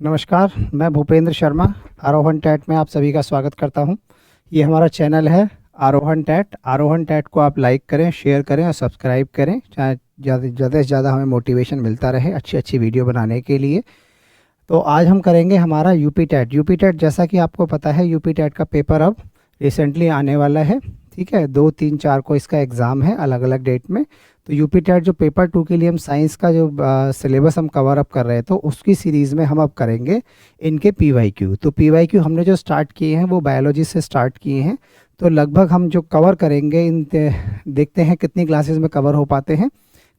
नमस्कार, मैं भूपेंद्र शर्मा आरोहण टैट में आप सभी का स्वागत करता हूं। ये हमारा चैनल है आरोहण टैट। आरोहण टैट को आप लाइक करें, शेयर करें और सब्सक्राइब करें, चाहे ज़्यादा से ज़्यादा हमें मोटिवेशन मिलता रहे अच्छी अच्छी वीडियो बनाने के लिए। तो आज हम करेंगे हमारा यूपी टैट। यूपी टैट जैसा कि आपको पता है, यूपी टैट का पेपर अब रिसेंटली आने वाला है। ठीक है, 2, 3, 4 को इसका एग्ज़ाम है अलग अलग डेट में। तो यूपी टैट जो पेपर 2 के लिए हम साइंस का जो सिलेबस हम कवर अप कर रहे हैं, तो उसकी सीरीज़ में हम अब करेंगे इनके पीवाईक्यू। तो पीवाईक्यू हमने जो स्टार्ट किए हैं वो बायोलॉजी से स्टार्ट किए हैं। तो लगभग हम जो कवर करेंगे देखते हैं कितनी क्लासेस में कवर हो पाते हैं।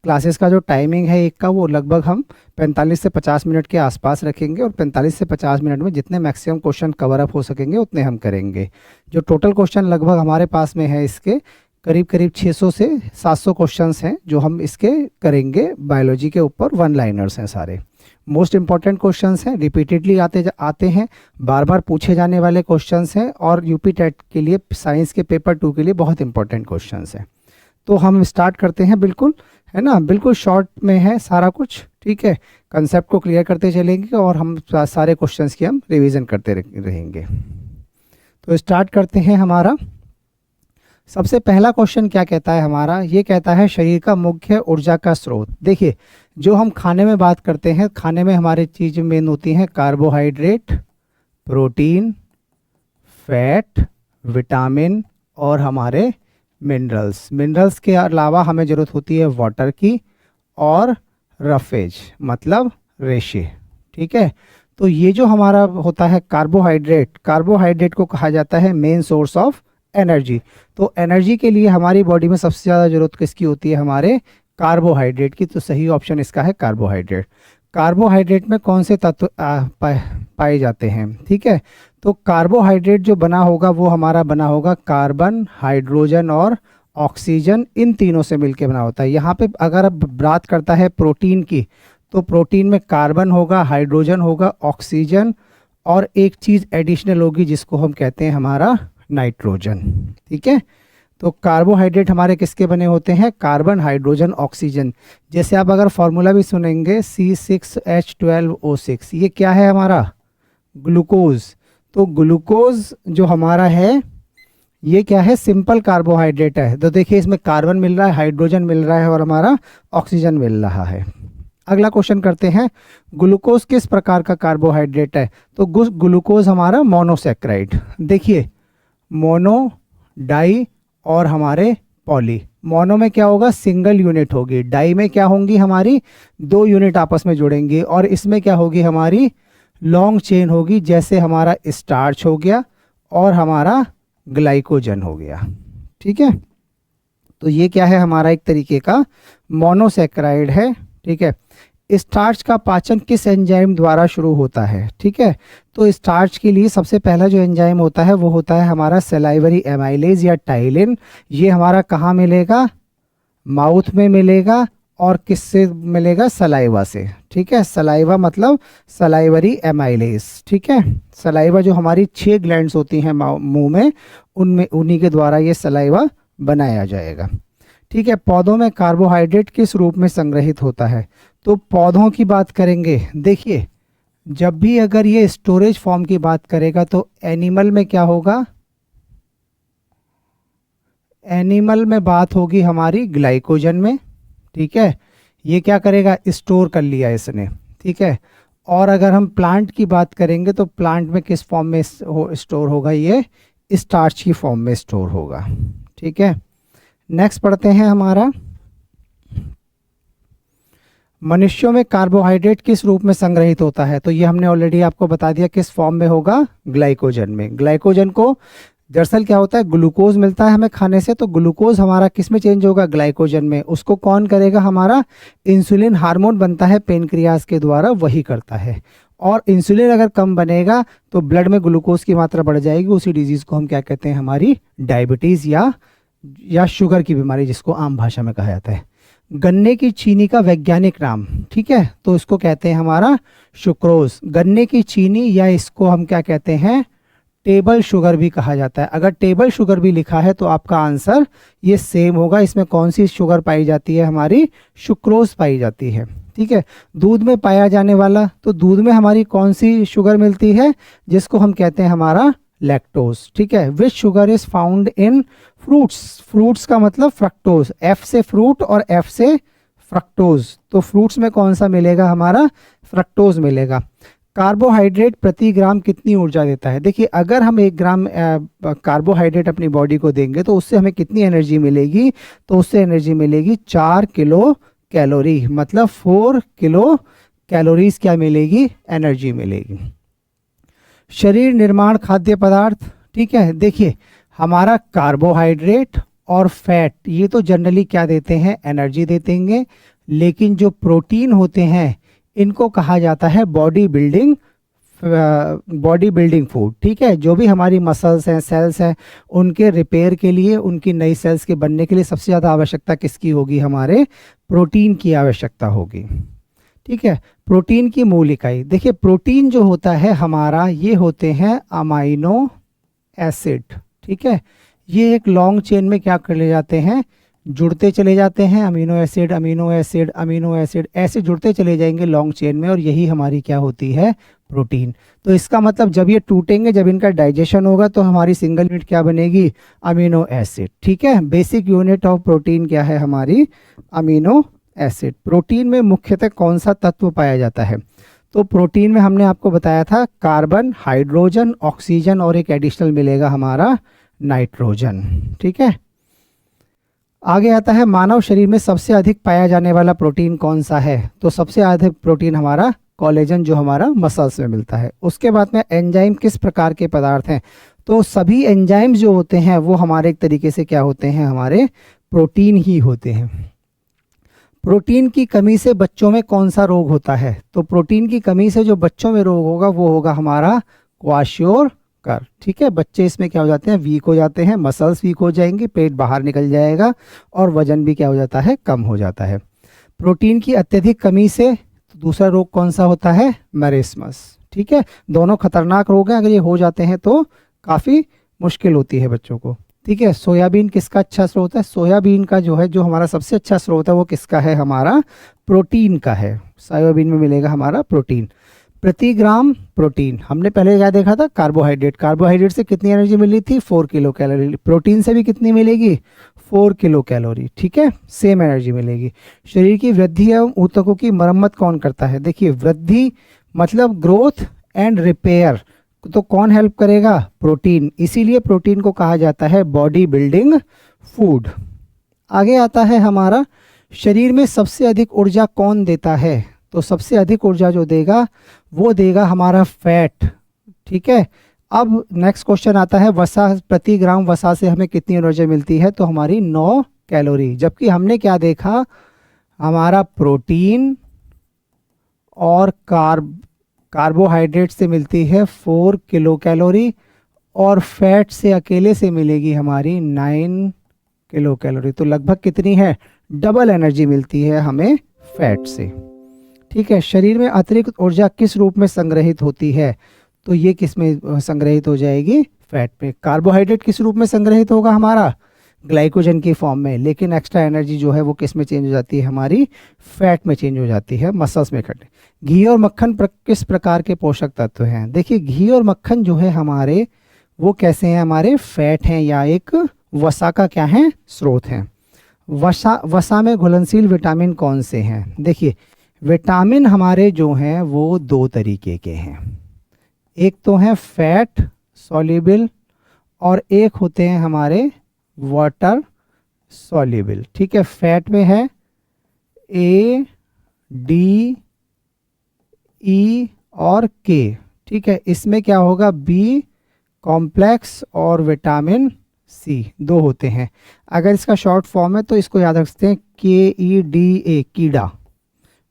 क्लासेस का जो टाइमिंग है एक का, वो लगभग हम 45 से 50 मिनट के आसपास रखेंगे और 45 से 50 मिनट में जितने मैक्सिमम क्वेश्चन कवर अप हो सकेंगे उतने हम करेंगे। जो टोटल क्वेश्चन लगभग हमारे पास में है, इसके करीब करीब 600 से 700 क्वेश्चंस हैं जो हम इसके करेंगे बायोलॉजी के ऊपर। वन लाइनर्स हैं सारे, मोस्ट इंपॉर्टेंट क्वेश्चंस हैं, रिपीटेडली आते हैं, बार बार पूछे जाने वाले क्वेश्चंस हैं और यूपी टेट के लिए साइंस के पेपर 2 के लिए बहुत इंपॉर्टेंट क्वेश्चंस हैं। तो हम स्टार्ट करते हैं, बिल्कुल है ना, बिल्कुल शॉर्ट में है सारा कुछ। ठीक है, कंसेप्ट को क्लियर करते चलेंगे और हम सारे क्वेश्चंस की हम रिवीजन करते रहेंगे। तो स्टार्ट करते हैं। हमारा सबसे पहला क्वेश्चन क्या कहता है हमारा, ये कहता है शरीर का मुख्य ऊर्जा का स्रोत। देखिए, जो हम खाने में बात करते हैं, खाने में हमारी चीज़ मेन होती हैं कार्बोहाइड्रेट, प्रोटीन, फैट, विटामिन और हमारे मिनरल्स। मिनरल्स के अलावा हमें ज़रूरत होती है वाटर की और रफेज, मतलब रेशे। ठीक है, तो ये जो हमारा होता है कार्बोहाइड्रेट, कार्बोहाइड्रेट को कहा जाता है मेन सोर्स ऑफ एनर्जी। तो एनर्जी के लिए हमारी बॉडी में सबसे ज़्यादा ज़रूरत किसकी होती है, हमारे कार्बोहाइड्रेट की। तो सही ऑप्शन इसका है कार्बोहाइड्रेट। कार्बोहाइड्रेट में कौन से तत्व पाए जाते हैं? ठीक है, तो कार्बोहाइड्रेट जो बना होगा वो हमारा बना होगा कार्बन, हाइड्रोजन और ऑक्सीजन, इन तीनों से मिलकर बना होता है। यहाँ पे अगर अब बात करता है प्रोटीन की, तो प्रोटीन में कार्बन होगा, हाइड्रोजन होगा, ऑक्सीजन और एक चीज़ एडिशनल होगी जिसको हम कहते हैं हमारा नाइट्रोजन। ठीक है, तो कार्बोहाइड्रेट हमारे किसके बने होते हैं? Carbon, hydrogen, oxygen. जैसे आप अगर फॉर्मूला भी सुनेंगे C6H12O6, ये क्या है हमारा? ग्लूकोज। तो ग्लूकोज जो हमारा है ये क्या है? सिंपल कार्बोहाइड्रेट है। तो देखिए, इसमें कार्बन मिल रहा है, हाइड्रोजन मिल रहा है और हमारा ऑक्सीजन मिल रहा है। अगला क्वेश्चन करते हैं, ग्लूकोज किस प्रकार का कार्बोहाइड्रेट है? तो ग्लूकोज हमारा मोनोसैक्राइड। देखिए, मोनो, डाई और हमारे पॉली। मोनो में क्या होगा? सिंगल यूनिट होगी। डाई में क्या होंगी? हमारी 2 यूनिट आपस में जुड़ेंगी। और इसमें क्या होगी? हमारी लॉन्ग चेन होगी, जैसे हमारा स्टार्च हो गया और हमारा ग्लाइकोजन हो गया। ठीक है, तो ये क्या है? हमारा एक तरीके का मोनोसैक्राइड है। ठीक है, स्टार्च का पाचन किस एंजाइम द्वारा शुरू होता है? ठीक है, तो स्टार्च के लिए सबसे पहला जो एंजाइम होता है वो होता है हमारा सलाइवरी एमाइलेज या टाइलिन। ये हमारा कहाँ मिलेगा? माउथ में मिलेगा। और किससे मिलेगा? सलाइवा से। ठीक है, सलाइवा मतलब सलाइवरी एमाइलेज। ठीक है, सलाइवा जो हमारी 6 ग्लैंड्स होती हैं मुंह में, उनमें उन्हीं के द्वारा ये सलाइवा बनाया जाएगा। ठीक है, पौधों में कार्बोहाइड्रेट किस रूप में संग्रहित होता है? तो पौधों की बात करेंगे, देखिए, जब भी अगर ये स्टोरेज फॉर्म की बात करेगा तो एनिमल में क्या होगा? एनिमल में बात होगी हमारी ग्लाइकोजन में। ठीक है, ये क्या करेगा? स्टोर कर लिया इसने। ठीक है, और अगर हम प्लांट की बात करेंगे तो प्लांट में किस फॉर्म में स्टोर होगा? ये स्टार्च की फॉर्म में स्टोर होगा। ठीक है, नेक्स्ट पढ़ते हैं हमारा, मनुष्यों में कार्बोहाइड्रेट किस रूप में संग्रहित होता है? तो ये हमने ऑलरेडी आपको बता दिया, किस फॉर्म में होगा? ग्लाइकोजन में। ग्लाइकोजन को दरअसल क्या होता है? ग्लूकोज मिलता है हमें खाने से, तो ग्लूकोज हमारा किस में चेंज होगा? ग्लाइकोजन में। उसको कौन करेगा? हमारा इंसुलिन हार्मोन बनता है पेनक्रियाज के द्वारा, वही करता है। और इंसुलिन अगर कम बनेगा तो ब्लड में ग्लूकोज की मात्रा बढ़ जाएगी। उसी डिजीज को हम क्या कहते हैं? हमारी डायबिटीज या शुगर की बीमारी, जिसको आम भाषा में कहा जाता है। गन्ने की चीनी का वैज्ञानिक नाम, ठीक है, तो इसको कहते हैं हमारा सुक्रोज। गन्ने की चीनी या इसको हम क्या कहते हैं? टेबल शुगर भी कहा जाता है। अगर टेबल शुगर भी लिखा है तो आपका आंसर ये सेम होगा। इसमें कौन सी शुगर पाई जाती है? हमारी सुक्रोज पाई जाती है। ठीक है। दूध में पाया जाने वाला, तो दूध में हमारी कौन सी शुगर मिलती है, जिसको हम कहते हैं हमारा लैक्टोज, ठीक है। Which sugar is found in fruits, fruits का मतलब फ्रक्टोज, एफ से फ्रूट और एफ से फ्रक्टोज, तो फ्रूट्स में कौन सा मिलेगा, हमारा फ्रक्टोज मिलेगा। कार्बोहाइड्रेट प्रति ग्राम कितनी ऊर्जा देता है, देखिए अगर हम 1 ग्राम कार्बोहाइड्रेट अपनी बॉडी को देंगे तो उससे हमें कितनी एनर्जी मिलेगी, तो उससे एनर्जी मिलेगी 4 किलो कैलोरी, मतलब 4 किलो कैलोरीज क्या मिलेगी, एनर्जी मिलेगी। शरीर निर्माण खाद्य पदार्थ, ठीक है, देखिए हमारा कार्बोहाइड्रेट और फैट ये तो जनरली क्या देते हैं, एनर्जी देते, लेकिन जो प्रोटीन होते हैं इनको कहा जाता है बॉडी बिल्डिंग फूड, ठीक है। जो भी हमारी मसल्स हैं, सेल्स हैं, उनके रिपेयर के लिए, उनकी नई सेल्स के बनने के लिए सबसे ज़्यादा आवश्यकता किसकी होगी, हमारे प्रोटीन की आवश्यकता होगी, ठीक है। प्रोटीन की मूल इकाई, देखिए प्रोटीन जो होता है हमारा, ये होते हैं अमाइनो एसिड, ठीक है। ये एक लॉन्ग चेन में क्या कर ले जाते हैं, जुड़ते चले जाते हैं, amino acid amino acid amino acid ऐसे जुड़ते चले जाएंगे लॉन्ग चेन में, और यही हमारी क्या होती है, प्रोटीन। तो इसका मतलब जब ये टूटेंगे, जब इनका डाइजेशन होगा, तो हमारी सिंगल यूनिट क्या बनेगी, अमीनो एसिड, ठीक है। बेसिक यूनिट ऑफ प्रोटीन क्या है, हमारी अमीनो एसिड। प्रोटीन में मुख्यतः कौन सा तत्व पाया जाता है, तो प्रोटीन में हमने आपको बताया था कार्बन, हाइड्रोजन, ऑक्सीजन और एक एडिशनल मिलेगा हमारा नाइट्रोजन, ठीक है। आगे आता है मानव शरीर में सबसे अधिक पाया जाने वाला प्रोटीन कौन सा है, तो सबसे अधिक प्रोटीन हमारा कोलेजन जो हमारा मसल्स में मिलता है। उसके बाद में एंजाइम किस प्रकार के पदार्थ हैं, तो सभी एंजाइम जो होते हैं वो हमारे एक तरीके से क्या होते हैं, हमारे प्रोटीन ही होते हैं। प्रोटीन की कमी से बच्चों में कौन सा रोग होता है, तो प्रोटीन की कमी से जो बच्चों में रोग होगा वो होगा हमारा क्वाशियोरकर, ठीक है। बच्चे इसमें क्या हो जाते हैं, वीक हो जाते हैं, मसल्स वीक हो जाएंगे, पेट बाहर निकल जाएगा और वजन भी क्या हो जाता है, कम हो जाता है। प्रोटीन की अत्यधिक कमी से दूसरा रोग कौन सा होता है, मैरिस्मस, ठीक है। दोनों खतरनाक रोग हैं, अगर ये हो जाते हैं तो काफ़ी मुश्किल होती है बच्चों को, ठीक है। सोयाबीन किसका अच्छा स्रोत है, सोयाबीन का जो है, जो हमारा सबसे अच्छा स्रोत है वो किसका है, हमारा प्रोटीन का है। सोयाबीन में मिलेगा हमारा प्रोटीन। प्रति ग्राम प्रोटीन, हमने पहले क्या देखा था, कार्बोहाइड्रेट, कार्बोहाइड्रेट से कितनी एनर्जी मिली थी, 4 किलो कैलोरी। प्रोटीन से भी कितनी मिलेगी, 4 किलो कैलोरी, ठीक है, सेम एनर्जी मिलेगी। शरीर की वृद्धि एवं ऊतकों की मरम्मत कौन करता है, देखिए वृद्धि मतलब ग्रोथ एंड रिपेयर, तो कौन हेल्प करेगा, प्रोटीन, इसीलिए प्रोटीन को कहा जाता है बॉडी बिल्डिंग फूड। आगे आता है हमारा शरीर में सबसे अधिक ऊर्जा कौन देता है, तो सबसे अधिक ऊर्जा जो देगा वो देगा हमारा फैट, ठीक है। अब नेक्स्ट क्वेश्चन आता है वसा, प्रति ग्राम वसा से हमें कितनी एनर्जी मिलती है, तो हमारी 9 कैलोरी, जबकि हमने क्या देखा, हमारा प्रोटीन और कार्बोहाइड्रेट से मिलती है 4 किलो कैलोरी और फैट से अकेले से मिलेगी हमारी 9 किलो कैलोरी, तो लगभग कितनी है, डबल एनर्जी मिलती है हमें फैट से, ठीक है। शरीर में अतिरिक्त ऊर्जा किस रूप में संग्रहित होती है, तो ये किस में संग्रहित हो जाएगी, फैट में। कार्बोहाइड्रेट किस रूप में संग्रहित होगा, हमारा ग्लाइकोजन की फॉर्म में, लेकिन एक्स्ट्रा एनर्जी जो है वो किस में चेंज हो जाती है, हमारी फैट में चेंज हो जाती है, मसल्स में इकट्ठे। घी और मक्खन किस प्रकार के पोषक तत्व हैं, देखिए घी और मक्खन जो है हमारे वो कैसे हैं, हमारे फैट हैं या एक वसा का क्या है, स्रोत हैं। वसा में घुलनशील विटामिन कौन से हैं, देखिए विटामिन हमारे जो हैं वो 2 तरीके के हैं, एक तो है फैट सॉल्युबल और एक होते हैं हमारे वाटर सॉल्युबल, ठीक है। फैट में है A, D, E और K, ठीक है। इसमें क्या होगा, B कॉम्प्लेक्स और विटामिन C 2 होते हैं। अगर इसका शॉर्ट फॉर्म है तो इसको याद रख सकते हैं KEDA, कीड़ा,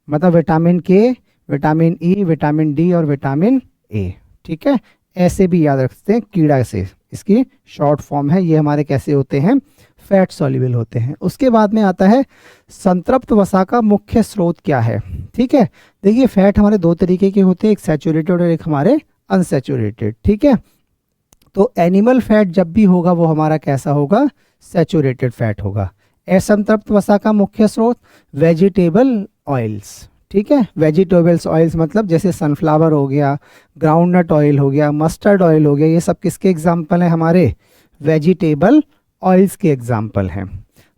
मतलब vitamin K, vitamin E, vitamin D और विटामिन A, ठीक है। ऐसे भी याद रख सकते हैं, कीड़ा से इसकी शॉर्ट फॉर्म है। ये हमारे कैसे होते हैं, फैट सॉल्युबल होते हैं। उसके बाद में आता है संतृप्त वसा का मुख्य स्रोत क्या है, ठीक है। देखिए फैट हमारे 2 तरीके के होते हैं, एक सैचुरेटेड और एक हमारे अनसैचुरेटेड, ठीक है। तो एनिमल फैट जब भी होगा वो हमारा कैसा होगा, सैचुरेटेड फैट होगा। असंतृप्त वसा का मुख्य स्रोत वेजिटेबल ऑयल्स, ठीक है। वेजिटेबल्स ऑयल्स मतलब जैसे सनफ्लावर हो गया, ग्राउंडनट ऑयल हो गया, मस्टर्ड ऑयल हो गया, ये सब किसके एग्जाम्पल हैं? हमारे वेजिटेबल ऑयल्स के एग्जाम्पल हैं।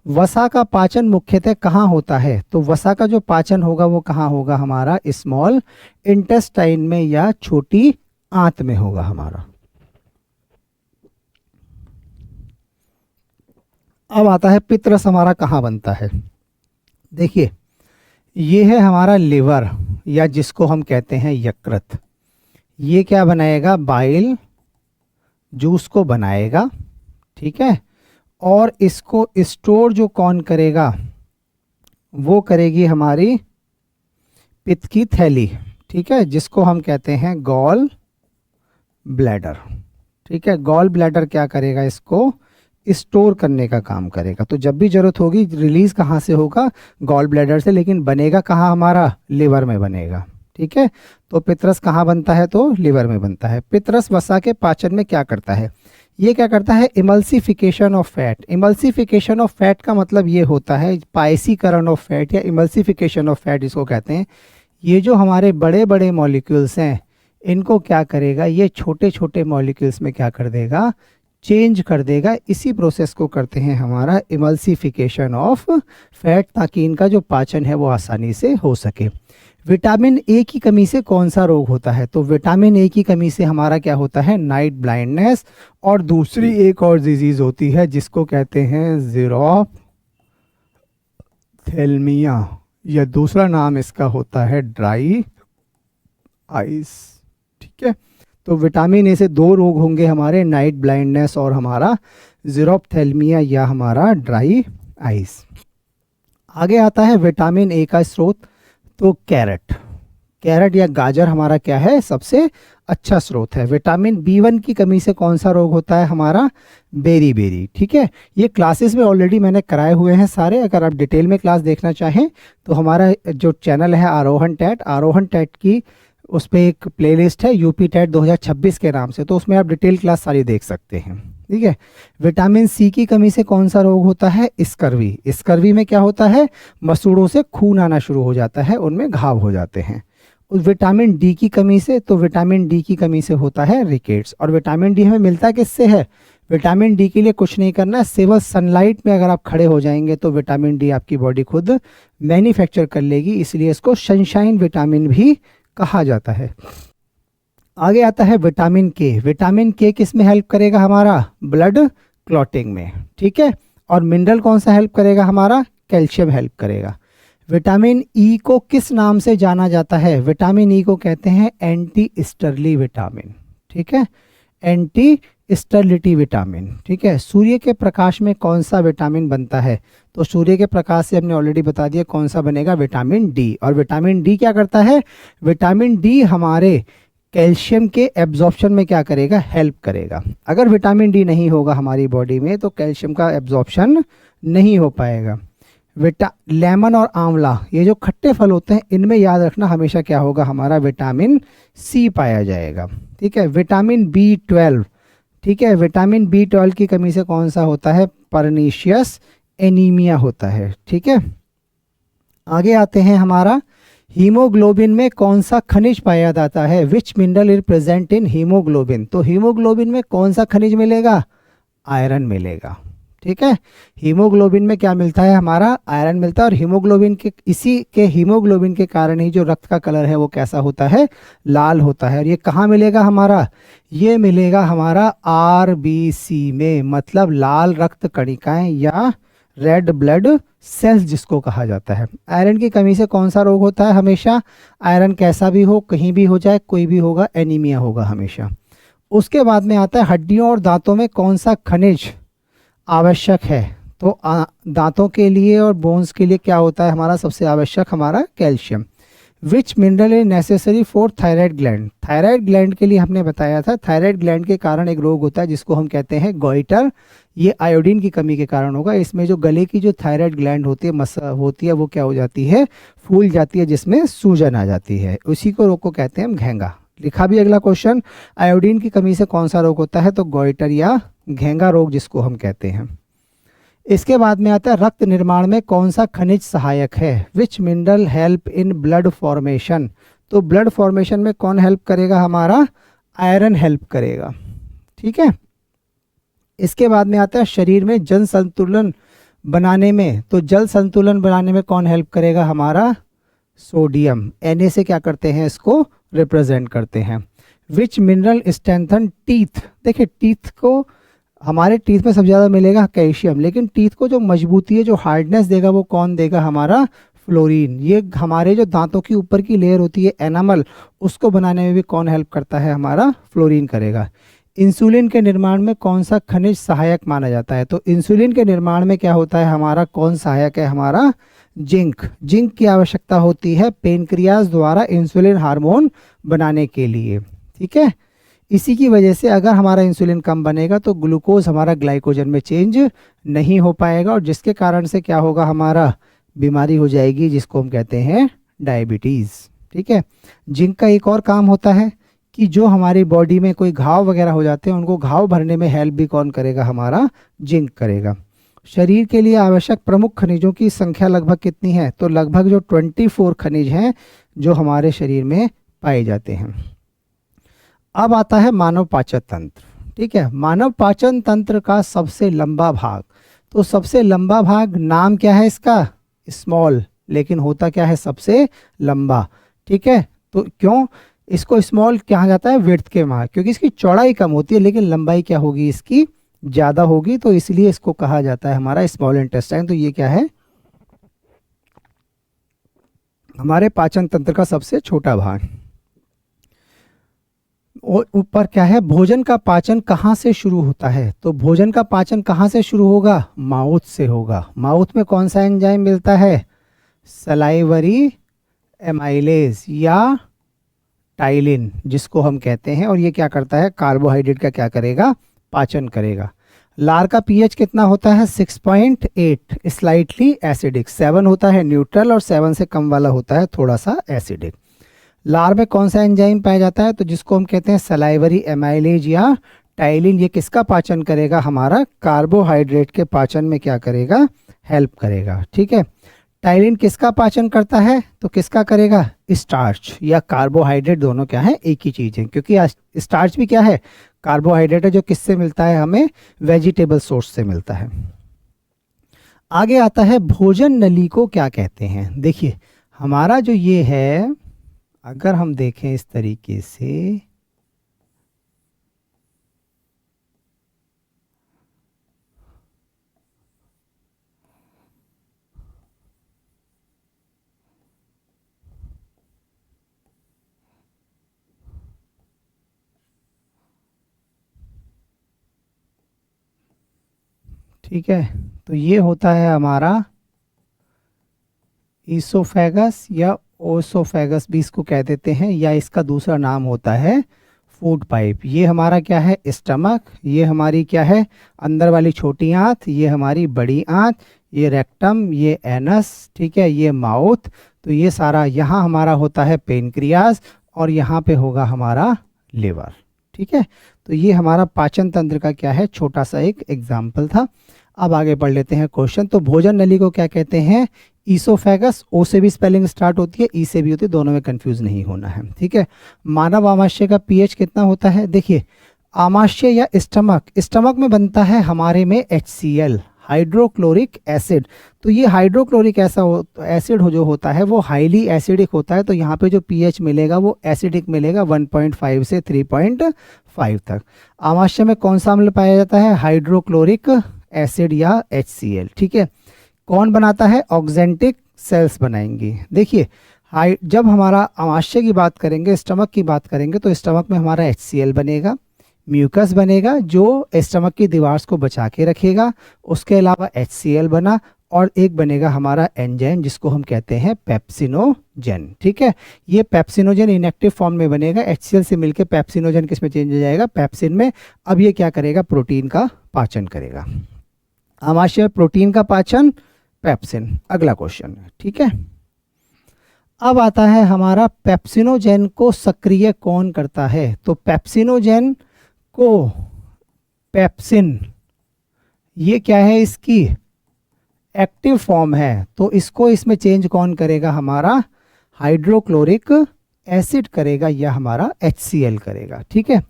वसा का पाचन मुख्यतः कहाँ होता है? तो वसा का जो पाचन होगा वो कहाँ होगा? हमारा स्मॉल इंटेस्टाइन में या छोटी आंत में होगा हमारा। अब आता है पित्तरस हमारा कहाँ बनता है। देखिए, ये है हमारा लिवर या जिसको हम कहते हैं यकृत। ये क्या बनाएगा? बाइल जूस को बनाएगा, ठीक है। और इसको स्टोर जो कौन करेगा? वो करेगी हमारी पित्त की थैली, ठीक है, जिसको हम कहते हैं गॉल ब्लैडर, ठीक है। गॉल ब्लैडर क्या करेगा? इसको स्टोर करने का काम करेगा। तो जब भी जरूरत होगी रिलीज कहाँ से होगा? गॉल ब्लैडर से, लेकिन बनेगा कहाँ? हमारा लिवर में बनेगा, ठीक है। तो पित्तरस कहाँ बनता है? तो लिवर में बनता है। पित्तरस वसा के पाचन में क्या करता है? ये क्या करता है? Emulsification of fat. Emulsification of fat का मतलब ये होता है पायसीकरण ऑफ फैट या इमल्सिफिकेशन ऑफ फैट इसको कहते हैं। ये जो हमारे बड़े बड़े मॉलिक्यूल्स हैं इनको क्या करेगा? ये छोटे छोटे मॉलिक्यूल्स में क्या कर देगा? चेंज कर देगा। इसी प्रोसेस को करते हैं हमारा इमल्सिफिकेशन ऑफ फैट, ताकि इनका जो पाचन है वो आसानी से हो सके। विटामिन ए की कमी से कौन सा रोग होता है? तो विटामिन ए की कमी से हमारा क्या होता है? Night blindness. और दूसरी एक और डिजीज होती है जिसको कहते हैं ज़ीरोफ्थेल्मिया, या दूसरा नाम इसका होता है ड्राई आइस, ठीक है। तो विटामिन ए से दो रोग होंगे हमारे, नाइट ब्लाइंडनेस और हमारा ज़ीरोफ्थेल्मिया या हमारा ड्राई आइस। आगे आता है विटामिन ए का स्रोत। तो कैरेट, कैरेट या गाजर हमारा क्या है? सबसे अच्छा स्रोत है। विटामिन बी1 की कमी से कौन सा रोग होता है? हमारा बेरी बेरी, ठीक है। ये क्लासेस में ऑलरेडी मैंने कराए हुए हैं सारे। अगर आप डिटेल में क्लास देखना चाहें तो हमारा जो चैनल है आरोहण टैट की उस पर एक प्लेलिस्ट है यूपी टेट 2026 के नाम से, तो उसमें आप डिटेल क्लास सारी देख सकते हैं, ठीक है। विटामिन सी की कमी से कौन सा रोग होता है? स्कर्वी। स्कर्वी में क्या होता है? मसूड़ों से खून आना शुरू हो जाता है, उनमें घाव हो जाते हैं। उस विटामिन डी की कमी से, तो विटामिन डी की कमी से होता है रिकेट्स। और विटामिन डी हमें मिलता किससे है? विटामिन डी के लिए कुछ नहीं करना है, सिर्फ सनलाइट में अगर आप खड़े हो जाएंगे तो विटामिन डी आपकी बॉडी खुद मैन्युफैक्चर कर लेगी, इसलिए इसको सनशाइन विटामिन भी कहा जाता है। आगे आता है विटामिन के। विटामिन के किस में हेल्प करेगा? हमारा ब्लड क्लॉटिंग में, ठीक है। और मिनरल कौन सा हेल्प करेगा? हमारा कैल्शियम हेल्प करेगा। विटामिन ई को किस नाम से जाना जाता है? विटामिन ई को कहते हैं एंटी स्टरली विटामिन, ठीक है, एंटी स्टरलिटी विटामिन, ठीक है। सूर्य के प्रकाश में कौन सा विटामिन बनता है? तो सूर्य के प्रकाश से हमने ऑलरेडी बता दिया कौन सा बनेगा? Vitamin D. और विटामिन डी क्या करता है? विटामिन डी हमारे कैल्शियम के एब्जॉर्प्शन में क्या करेगा? हेल्प करेगा। अगर विटामिन डी नहीं होगा हमारी बॉडी में तो कैल्शियम का एब्जॉर्प्शन नहीं हो पाएगा। लेमन और आंवला, ये जो खट्टे फल होते हैं, इनमें याद रखना हमेशा क्या होगा? हमारा विटामिन सी पाया जाएगा, ठीक है। विटामिन बी12, ठीक है, विटामिन बी12 की कमी से कौन सा होता है? परनीशियस एनीमिया होता है, ठीक है। आगे आते हैं हमारा हीमोग्लोबिन में कौन सा खनिज पाया जाता है? विच mineral is present in haemoglobin? तो हीमोग्लोबिन में कौन सा खनिज मिलेगा? आयरन मिलेगा, ठीक है। हीमोग्लोबिन में क्या मिलता है? हमारा आयरन मिलता है। और हीमोग्लोबिन के हीमोग्लोबिन के कारण ही जो रक्त का कलर है वो कैसा होता है? लाल होता है। और ये कहाँ मिलेगा हमारा? ये मिलेगा हमारा आरबीसी में, मतलब लाल रक्त कणिकाएं या रेड ब्लड सेल्स जिसको कहा जाता है। आयरन की कमी से कौन सा रोग होता है? हमेशा आयरन कैसा भी हो, कहीं भी हो जाए, कोई भी होगा, एनीमिया होगा हमेशा। उसके बाद में आता है हड्डियों और दांतों में कौन सा खनिज आवश्यक है? तो दांतों के लिए और बोन्स के लिए क्या होता है हमारा सबसे आवश्यक? हमारा calcium. Which mineral is necessary for thyroid gland? Thyroid gland के लिए हमने बताया था, थायराइड ग्लैंड के कारण एक रोग होता है जिसको हम कहते हैं गोइटर। ये आयोडीन की कमी के कारण होगा। इसमें जो गले की जो थायराइड ग्लैंड होती है वो क्या हो जाती है? फूल जाती है, जिसमें सूजन आ जाती है। उसी को रोग को कहते हैं हम घेंगा। लिखा भी अगला क्वेश्चन, आयोडीन की कमी से कौन सा रोग होता है? तो गोइटर या घेंगा रोग जिसको हम कहते हैं। इसके बाद में आता है रक्त निर्माण में कौन सा खनिज सहायक है, विच mineral help in blood formation. तो ब्लड फॉर्मेशन में कौन हेल्प करेगा, हमारा आयरन हेल्प करेगा, ठीक है। इसके बाद में आता है शरीर में जल संतुलन बनाने में, तो जल संतुलन बनाने में कौन हेल्प करेगा, हमारा सोडियम। Na से क्या करते हैं, इसको रिप्रेजेंट करते हैं। विच मिनरल स्ट्रेंथन टीथ, देखिए टीथ को, हमारे टीथ में सबसे ज़्यादा मिलेगा कैल्शियम, लेकिन टीथ को जो मजबूती है, जो हार्डनेस देगा, वो कौन देगा, हमारा फ्लोरीन। ये हमारे जो दांतों की ऊपर की लेयर होती है एनामल, उसको बनाने में भी कौन हेल्प करता है, हमारा फ्लोरीन करेगा। इंसुलिन के निर्माण में कौन सा खनिज सहायक माना जाता है, तो इंसुलिन के निर्माण में क्या होता है, हमारा कौन सहायक है, हमारा जिंक। जिंक की आवश्यकता होती है पेनक्रियाज द्वारा इंसुलिन हार्मोन बनाने के लिए, ठीक है। इसी की वजह से अगर हमारा इंसुलिन कम बनेगा तो ग्लूकोज हमारा ग्लाइकोजन में चेंज नहीं हो पाएगा, और जिसके कारण से क्या होगा, हमारा बीमारी हो जाएगी, जिसको हम कहते हैं डायबिटीज़, ठीक है। जिंक का एक और काम होता है कि जो हमारी बॉडी में कोई घाव वगैरह हो जाते हैं, उनको घाव भरने में हेल्प भी कौन करेगा, हमारा जिंक करेगा। शरीर के लिए आवश्यक प्रमुख खनिजों की संख्या लगभग कितनी है, तो लगभग जो 24 खनिज हैं जो हमारे शरीर में पाए जाते हैं। अब आता है मानव पाचन तंत्र, ठीक है। मानव पाचन तंत्र का सबसे लंबा भाग, तो सबसे लंबा भाग नाम क्या है इसका, स्मॉल, लेकिन होता क्या है, सबसे लंबा, ठीक है। तो क्यों इसको स्मॉल कहा जाता है, विड्थ के माह, क्योंकि इसकी चौड़ाई कम होती है लेकिन लंबाई क्या होगी, इसकी ज़्यादा होगी, तो इसलिए इसको कहा जाता है हमारा स्मॉल इंटेस्टाइन। तो ये क्या है, हमारे पाचन तंत्र का सबसे छोटा भाग। और ऊपर क्या है, भोजन का पाचन कहाँ से शुरू होता है, तो भोजन का पाचन कहाँ से शुरू होगा, माउथ से होगा। माउथ में कौन सा एंजाइम मिलता है, सलाइवरी एमाइलेज या टाइलिन, जिसको हम कहते हैं, और ये क्या करता है, कार्बोहाइड्रेट का क्या करेगा, पाचन करेगा। लार का पीएच कितना होता है, 6.8, स्लाइटली एसिडिक। 7 होता है न्यूट्रल और 7 से कम वाला होता है थोड़ा सा एसिडिक। लार में कौन सा एंजाइम पाया जाता है, तो जिसको हम कहते हैं सलाइवरी एमाइलेज या टाइलिन। ये किसका पाचन करेगा, हमारा कार्बोहाइड्रेट के पाचन में क्या करेगा, हेल्प करेगा, ठीक है। टाइलिन किसका पाचन करता है, तो किसका करेगा, स्टार्च या कार्बोहाइड्रेट, दोनों क्या है, एक ही चीज़ है, क्योंकि स्टार्च भी क्या है, कार्बोहाइड्रेट है, जो किससे मिलता है, हमें वेजिटेबल सोर्स से मिलता है। आगे आता है भोजन नली को क्या कहते हैं। देखिए हमारा जो ये है, अगर हम देखें इस तरीके से, ठीक है, तो ये होता है हमारा ईसोफेगस या ओसोफेगस भी इसको कह देते हैं, या इसका दूसरा नाम होता है फूड पाइप। ये हमारा क्या है, स्टमक, ये हमारी क्या है, अंदर वाली छोटी आंत, ये हमारी बड़ी आंत, ये रेक्टम, ये एनस, ठीक है, ये माउथ। तो ये सारा यहाँ हमारा होता है पेनक्रियाज, और यहाँ पे होगा हमारा लिवर, ठीक है। तो ये हमारा पाचन तंत्र का क्या है, छोटा सा एक एग्जाम्पल था। अब आगे पढ़ लेते हैं क्वेश्चन। तो भोजन नली को क्या कहते हैं, ईसोफेगस। ओ से भी स्पेलिंग स्टार्ट होती है, ई से भी होती है, दोनों में कंफ्यूज नहीं होना है, ठीक है। मानव आमाशय का पीएच कितना होता है, देखिए आमाशय या स्टमक में बनता है हमारे में HCl, हाइड्रोक्लोरिक एसिड। तो ये हाइड्रोक्लोरिक एसिड जो होता है वो हाईली एसिडिक होता है, तो यहाँ पे जो पीएच मिलेगा वो एसिडिक मिलेगा, 1.5 से 3.5 तक। आमाशय में कौन सा अम्ल पाया जाता है, हाइड्रोक्लोरिक एसिड या HCl, ठीक है। कौन बनाता है, ऑक्जेंटिक सेल्स बनाएंगे। देखिए जब हमारा आमाशय की बात करेंगे, स्टमक की बात करेंगे, तो स्टमक में हमारा HCl बनेगा, म्यूकस बनेगा जो स्टमक की दीवार को बचा के रखेगा, उसके अलावा HCl बना, और एक बनेगा हमारा एंजाइम जिसको हम कहते हैं पेप्सिनोजेन, ठीक है। ये पेप्सिनोजेन इनएक्टिव फॉर्म में बनेगा, HCl से मिलकर पेप्सिनोजेन किस में चेंज हो जाएगा, पेप्सिन में। अब ये क्या करेगा, प्रोटीन का पाचन करेगा। आमाशय में प्रोटीन का पाचन, पेप्सिन। अगला क्वेश्चन, ठीक है। अब आता है हमारा पेप्सिनोजेन को सक्रिय कौन करता है, तो पेप्सिनोजेन को पेप्सिन, ये क्या है इसकी एक्टिव फॉर्म है, तो इसको इसमें चेंज कौन करेगा, हमारा हाइड्रोक्लोरिक एसिड करेगा या हमारा HCl करेगा। ठीक है।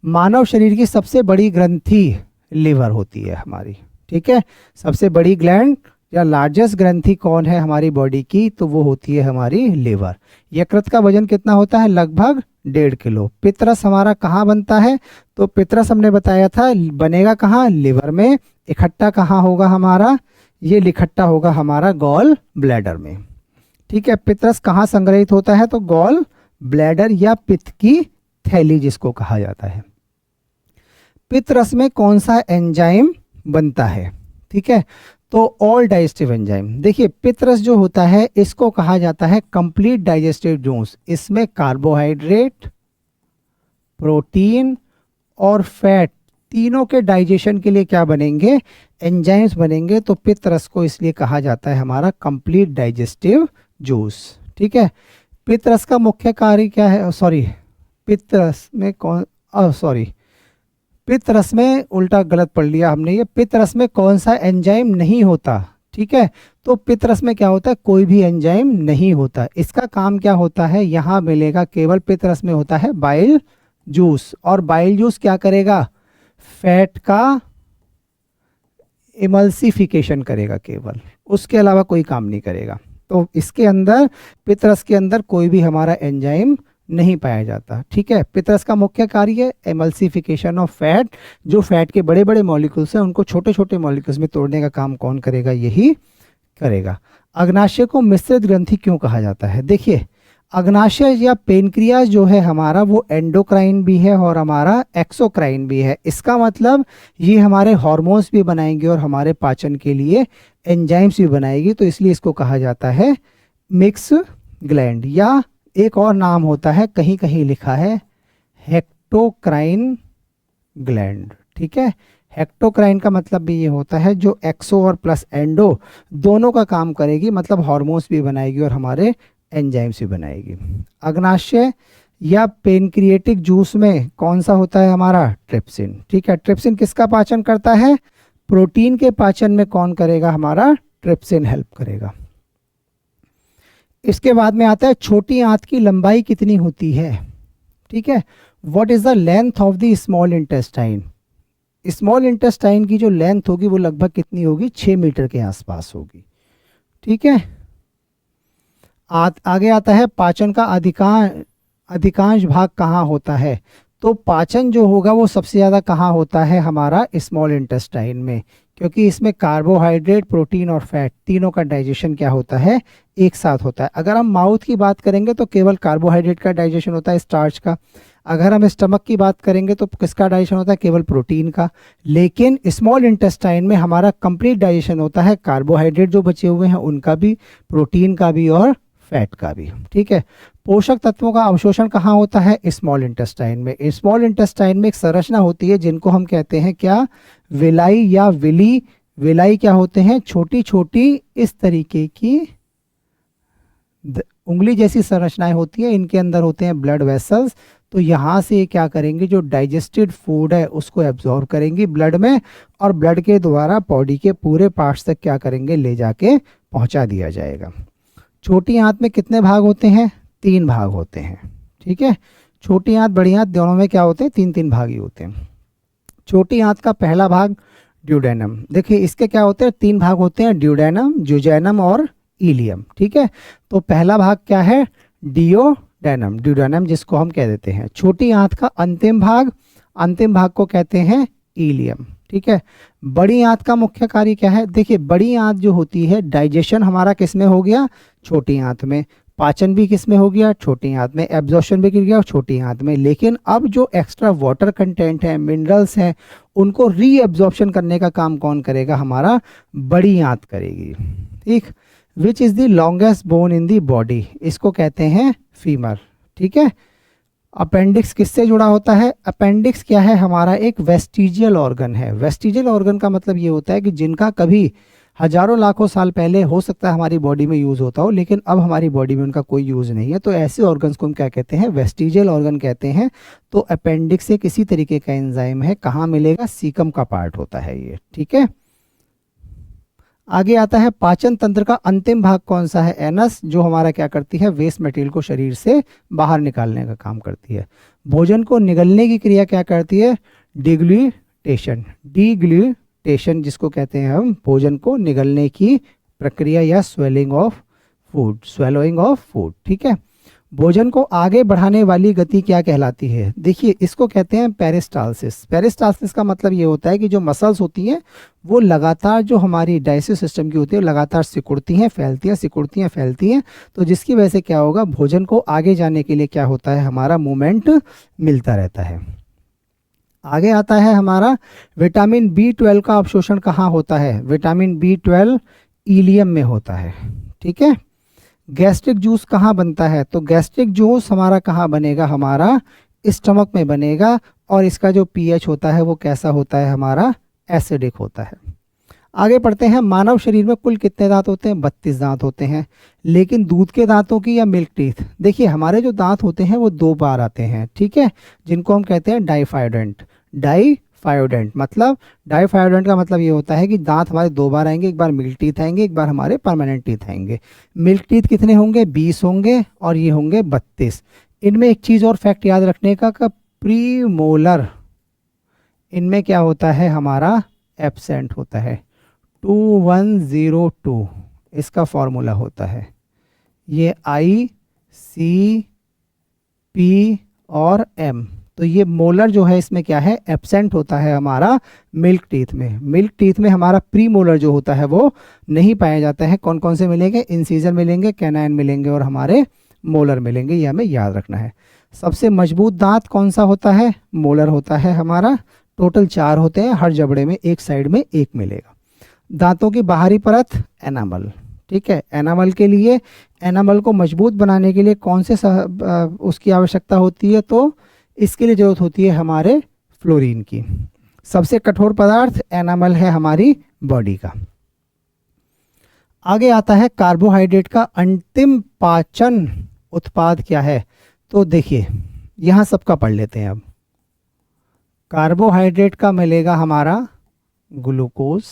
मानव शरीर की सबसे बड़ी ग्रंथि लिवर होती है हमारी। ठीक है। सबसे बड़ी ग्लैंड या लार्जेस्ट ग्रंथि कौन है हमारी बॉडी की, तो वो होती है हमारी लिवर। यकृत का वजन कितना होता है, लगभग 1.5 किलो। पित्तरस हमारा कहाँ बनता है, तो पित्तरस हमने बताया था बनेगा कहाँ, लिवर में। इकट्ठा कहाँ होगा हमारा, ये इकट्ठा होगा हमारा गॉल ब्लैडर में। ठीक है। पित्तरस कहाँ संग्रहित होता है, तो गॉल ब्लैडर या पित्त की थैली जिसको कहा जाता है। पित्तरस में कौन सा एंजाइम बनता है, ठीक है, तो ऑल डाइजेस्टिव एंजाइम। देखिए पित्तरस जो होता है इसको कहा जाता है कंप्लीट डाइजेस्टिव जूस। इसमें कार्बोहाइड्रेट, प्रोटीन और फैट तीनों के डाइजेशन के लिए क्या बनेंगे, एंजाइम्स बनेंगे। तो पित्तरस को इसलिए कहा जाता है हमारा कंप्लीट डाइजेस्टिव जूस। ठीक है। पित्तरस का मुख्य कार्य क्या है, पित्तरस में पित्तरस में उल्टा गलत पढ़ लिया हमने, ये पित्तरस में कौन सा एंजाइम नहीं होता। ठीक है। तो पित्तरस में क्या होता है, कोई भी एंजाइम नहीं होता। इसका काम क्या होता है, यहाँ मिलेगा केवल पित्तरस में होता है बाइल जूस। और बाइल जूस क्या करेगा, फैट का इमल्सिफिकेशन करेगा केवल, उसके अलावा कोई काम नहीं करेगा। तो इसके अंदर पित्तरस के अंदर कोई भी हमारा एंजाइम नहीं पाया जाता। ठीक है। पित्तरस का मुख्य कार्य एमल्सिफिकेशन ऑफ फैट, जो फैट के बड़े बड़े मॉलिक्यूल्स हैं उनको छोटे छोटे मॉलिक्यूल्स में तोड़ने का काम कौन करेगा, यही करेगा। अग्नाशय को मिश्रित ग्रंथि क्यों कहा जाता है, देखिए अग्नाशय या पेनक्रियाज जो है हमारा वो एंडोक्राइन भी है और हमारा एक्सोक्राइन भी है। इसका मतलब ये हमारे हार्मोन्स भी बनाएंगे और हमारे पाचन के लिए एंजाइम्स भी बनाएगी, तो इसलिए इसको कहा जाता है मिक्स ग्लैंड, या एक और नाम होता है कहीं कहीं लिखा है हेक्टोक्राइन ग्लैंड। ठीक है। हेक्टोक्राइन का मतलब भी ये होता है जो एक्सो और प्लस एंडो दोनों का काम करेगी, मतलब हार्मोन्स भी बनाएगी और हमारे एंजाइम्स भी बनाएगी। अग्नाशय या पेनक्रिएटिक जूस में कौन सा होता है हमारा, ट्रिप्सिन। ठीक है। ट्रिप्सिन किसका पाचन करता है, प्रोटीन के पाचन में कौन करेगा, हमारा ट्रिप्सिन हेल्प करेगा। इसके बाद में आता है छोटी आंत की लंबाई कितनी होती है। ठीक है। What is the length of the small intestine. Small intestine की जो लेंथ होगी वो लगभग कितनी होगी, 6 मीटर के आसपास होगी। ठीक है। आगे आता है पाचन का अधिकांश भाग कहाँ होता है, तो पाचन जो होगा वो सबसे ज़्यादा कहाँ होता है, हमारा स्मॉल इंटेस्टाइन में, क्योंकि इसमें कार्बोहाइड्रेट, प्रोटीन और फैट तीनों का डाइजेशन क्या होता है, एक साथ होता है। अगर हम माउथ की बात करेंगे तो केवल कार्बोहाइड्रेट का डाइजेशन होता है, स्टार्च का। अगर हम स्टमक की बात करेंगे तो किसका डाइजेशन होता है, केवल प्रोटीन का। लेकिन स्मॉल इंटेस्टाइन में हमारा कंप्लीट डाइजेशन होता है, कार्बोहाइड्रेट जो बचे हुए हैं उनका भी, प्रोटीन का भी और फैट का भी। ठीक है। पोषक तत्वों का अवशोषण कहाँ होता है, स्मॉल इंटेस्टाइन में। स्मॉल इंटेस्टाइन में एक संरचना होती है जिनको हम कहते हैं क्या, विलाई या विली। विलाई क्या होते हैं, छोटी छोटी इस तरीके की उंगली जैसी संरचनाएं होती है, इनके अंदर होते हैं ब्लड वेसल्स। तो यहाँ से क्या करेंगे, जो डाइजेस्टेड फूड है उसको एब्जॉर्ब करेंगी ब्लड में, और ब्लड के द्वारा बॉडी के पूरे पार्ट्स तक क्या करेंगे, ले जाके पहुँचा दिया जाएगा। छोटी आंत में कितने भाग होते हैं, 3 भाग होते हैं। ठीक है। छोटी आंत बड़ी आंत दोनों में क्या होते हैं, 3 भाग ही होते हैं। छोटी आंत का पहला भाग ड्यूडेनम। देखिए इसके क्या होते हैं, 3 भाग होते हैं, ड्यूडेनम, जुजैनम और इलियम। ठीक है। तो पहला भाग क्या है, डियोडेनम, ड्यूडेनम जिसको हम कह देते हैं। छोटी आंत का अंतिम भाग को कहते हैं इलियम। ठीक है। बड़ी आंत का मुख्य कार्य क्या है, देखिए बड़ी आंत जो होती है, डाइजेशन हमारा किस में हो गया, छोटी आंत में। पाचन भी किस में हो गया, छोटी आंत में। एब्जॉर्प्शन भी गिर गया छोटी आंत में। लेकिन अब जो एक्स्ट्रा वाटर कंटेंट है, मिनरल्स हैं, उनको रीअब्जॉर्प्शन करने का काम कौन करेगा, हमारा बड़ी आंत करेगी। ठीक। विच is the longest bone in the body, इसको कहते हैं फीमर। ठीक है। अपेंडिक्स किससे जुड़ा होता है, अपेंडिक्स क्या है, हमारा एक वेस्टिजियल ऑर्गन है। वेस्टिजियल ऑर्गन का मतलब ये होता है कि जिनका कभी हजारों लाखों साल पहले हो सकता है हमारी बॉडी में यूज़ होता हो, लेकिन अब हमारी बॉडी में उनका कोई यूज़ नहीं है, तो ऐसे ऑर्गन्स को हम क्या कहते हैं, वेस्टिजियल ऑर्गन कहते हैं। तो अपेंडिक्स एक इसी तरीके का एंजाइम है, कहाँ मिलेगा, सीकम का पार्ट होता है ये। ठीक है। आगे आता है पाचन तंत्र का अंतिम भाग कौन सा है, एनस, जो हमारा क्या करती है, वेस्ट मटेरियल को शरीर से बाहर निकालने का काम करती है। भोजन को निगलने की क्रिया क्या करती है, डिग्लूटेशन, डिग्लूटेशन जिसको कहते हैं हम, भोजन को निगलने की प्रक्रिया या swelling of food, swallowing of food. ठीक है, भोजन को आगे बढ़ाने वाली गति क्या कहलाती है, देखिए इसको कहते हैं पेरिस्टालसिस। पेरिस्टालसिस का मतलब ये होता है कि जो मसल्स होती हैं वो लगातार, जो हमारी डाइजेस्टिव सिस्टम की होती है, लगातार सिकुड़ती हैं, फैलती हैं, सिकुड़ती हैं, फैलती हैं, तो जिसकी वजह से क्या होगा, भोजन को आगे जाने के लिए क्या होता है, हमारा मूवमेंट मिलता रहता है। आगे आता है हमारा विटामिन B12 का अवशोषण कहाँ होता है, विटामिन B12 इलियम में होता है। ठीक है, गैस्ट्रिक जूस कहाँ बनता है, तो गैस्ट्रिक जूस हमारा कहाँ बनेगा, हमारा स्टमक में बनेगा, और इसका जो पीएच होता है वो कैसा होता है, हमारा एसिडिक होता है। आगे पढ़ते हैं, मानव शरीर में कुल कितने दांत होते हैं, 32 दांत होते हैं, लेकिन दूध के दांतों की या मिल्क टीथ, देखिए हमारे जो दांत होते हैं वो 2 बार आते हैं। ठीक है, जिनको हम कहते हैं डाइफायोडेंट। डाइफायोडेंट मतलब, डाइफायोडेंट का मतलब ये होता है कि दांत हमारे 2 बार आएंगे, एक बार मिल्क टीथ आएंगे, एक बार हमारे परमानेंट टीथ आएंगे। मिल्क टीथ कितने होंगे, 20 होंगे, और ये होंगे 32। इनमें एक चीज़ और फैक्ट याद रखने का, प्रीमोलर इनमें क्या होता है, हमारा एब्सेंट होता है, 2102 इसका फॉर्मूला होता है। ये ICP और M, तो ये मोलर जो है इसमें क्या है, एब्सेंट होता है हमारा मिल्क टीथ में। मिल्क टीथ में हमारा प्री मोलर जो होता है वो नहीं पाया जाता है। कौन कौन से मिलेंगे, इंसीजर मिलेंगे, कैनाइन मिलेंगे, और हमारे मोलर मिलेंगे, ये हमें याद रखना है। सबसे मजबूत दांत कौन सा होता है, मोलर होता है हमारा। टोटल 4 होते हैं, हर जबड़े में एक साइड में एक मिलेगा। दांतों की बाहरी परत एनामल। ठीक है, एनामल के लिए, एनामल को मजबूत बनाने के लिए कौन से उसकी आवश्यकता होती है, तो इसके लिए जरूरत होती है हमारे फ्लोरीन की। सबसे कठोर पदार्थ एनामल है हमारी बॉडी का। आगे आता है कार्बोहाइड्रेट का अंतिम पाचन उत्पाद क्या है, तो देखिए यहाँ सबका पढ़ लेते हैं। अब कार्बोहाइड्रेट का मिलेगा हमारा ग्लूकोज,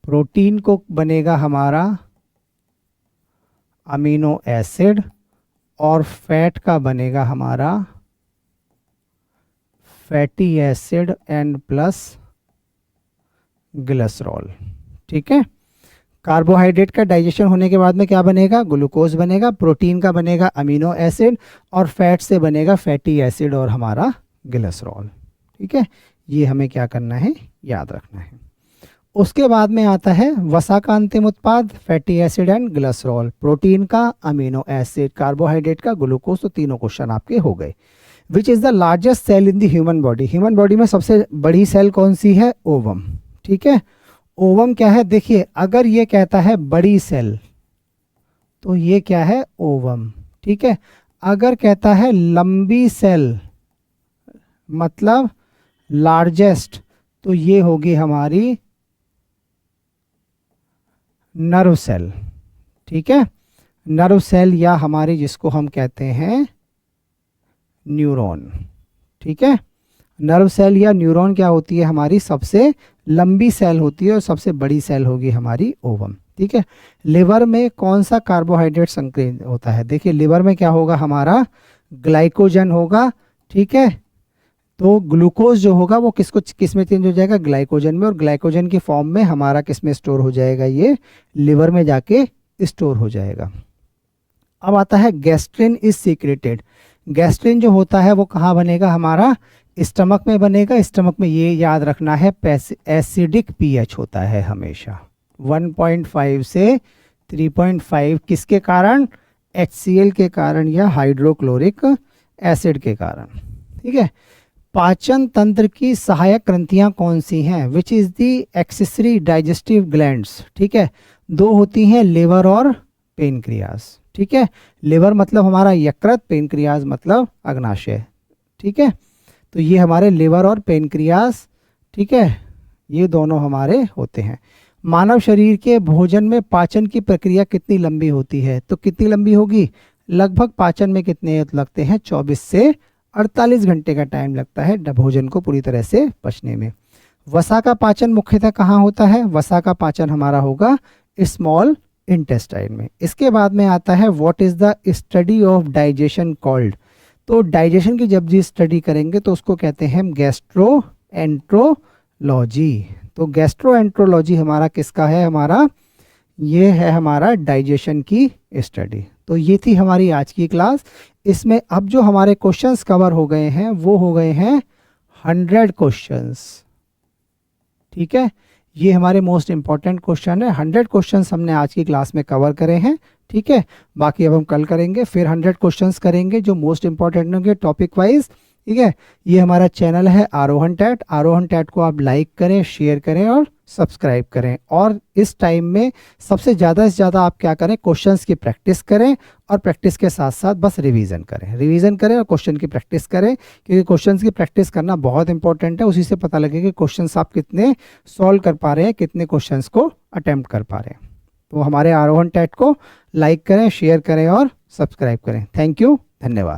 प्रोटीन को बनेगा हमारा अमीनो एसिड, और फैट का बनेगा हमारा fatty acid and plus glycerol. ठीक है, कार्बोहाइड्रेट का डाइजेशन होने के बाद में क्या बनेगा, ग्लूकोज बनेगा, प्रोटीन का बनेगा अमीनो एसिड, और फैट से बनेगा फैटी एसिड और हमारा ग्लिसरॉल। ठीक है, ये हमें क्या करना है, याद रखना है। उसके बाद में आता है वसा का अंतिम उत्पाद, fatty acid and glycerol, protein का अमीनो एसिड, कार्बोहाइड्रेट का ग्लूकोज। तो तीनों क्वेश्चन आपके हो गए। Which is the largest cell in the human body, human body में सबसे बड़ी सेल कौन सी है, ओवम। ठीक है, ओवम क्या है, देखिए अगर ये कहता है बड़ी सेल तो ये क्या है, ओवम। ठीक है, अगर कहता है लंबी सेल मतलब लार्जेस्ट, तो ये होगी हमारी नर्व सेल। ठीक है, नर्व सेल या हमारी जिसको हम कहते हैं न्यूरॉन। ठीक है, नर्व सेल या न्यूरॉन क्या होती है, हमारी सबसे लंबी सेल होती है, और सबसे बड़ी सेल होगी हमारी ओवम। ठीक है, लिवर में कौन सा कार्बोहाइड्रेट संग्रहित होता है, देखिए लिवर में क्या होगा, हमारा ग्लाइकोजन होगा। ठीक है, तो ग्लूकोज जो होगा वो किस में चेंज हो जाएगा, ग्लाइकोजन में, और ग्लाइकोजन की फॉर्म में हमारा किस में स्टोर हो जाएगा, ये लिवर में जाके स्टोर हो जाएगा। अब आता है गैस्ट्रिन इज सीक्रेटेड। गैस्ट्रिन जो होता है वो कहाँ बनेगा, हमारा स्टमक में बनेगा। स्टमक में ये याद रखना है एसिडिक पीएच होता है हमेशा, 1.5 से 3.5, किसके कारण, HCl के कारण या हाइड्रोक्लोरिक एसिड के कारण। ठीक है, पाचन तंत्र की सहायक ग्रंथियां कौन सी हैं, which is the accessory digestive glands. ठीक है, 2 होती हैं, लिवर और पेनक्रियाज। ठीक है, लिवर मतलब हमारा यकृत, पेनक्रियाज मतलब अग्नाशय। ठीक है, तो ये हमारे लिवर और पेनक्रियाज। ठीक है, ये दोनों हमारे होते हैं। मानव शरीर के भोजन में पाचन की प्रक्रिया कितनी लंबी होती है, तो कितनी लंबी होगी, लगभग पाचन में कितने लगते हैं, 24 से 48 घंटे का टाइम लगता है भोजन को पूरी तरह से पचने में। वसा का पाचन मुख्यतः कहाँ होता है? वसा का पाचन हमारा होगा स्मॉल इंटेस्टाइन में। इसके बाद में आता है what is the study of digestion called. तो डाइजेशन की जब जी स्टडी करेंगे तो उसको कहते हैं हम गैस्ट्रो एंट्रोलॉजी। तो गैस्ट्रो एंट्रोलॉजी हमारा किसका है? हमारा ये है हमारा डाइजेशन की स्टडी। तो ये थी हमारी आज की क्लास। इसमें अब जो हमारे क्वेश्चंस कवर हो गए हैं वो हो गए हैं 100 क्वेश्चंस। ठीक है, ये हमारे मोस्ट इंपॉर्टेंट क्वेश्चन है। 100 क्वेश्चंस हमने आज की क्लास में कवर करे हैं। ठीक है, बाकी अब हम कल करेंगे, फिर 100 क्वेश्चंस करेंगे जो मोस्ट इंपॉर्टेंट होंगे टॉपिक वाइज। ठीक है, ये हमारा चैनल है आरोहन टैट। आरोहन टैट को आप लाइक करें, शेयर करें और सब्सक्राइब करें। और इस टाइम में सबसे ज़्यादा से ज़्यादा आप क्या करें? क्वेश्चंस की प्रैक्टिस करें और प्रैक्टिस के साथ साथ बस रिवीजन करें। रिवीजन करें और क्वेश्चन की प्रैक्टिस करें, क्योंकि क्वेश्चंस की प्रैक्टिस करना बहुत इंपॉर्टेंट है। उसी से पता लगेगा कि क्वेश्चंस आप कितने सॉल्व कर पा रहे हैं, कितने क्वेश्चंस को अटेम्प्ट कर पा रहे हैं। तो हमारे आरोहन टैट को लाइक करें, शेयर करें और सब्सक्राइब करें। थैंक यू, धन्यवाद।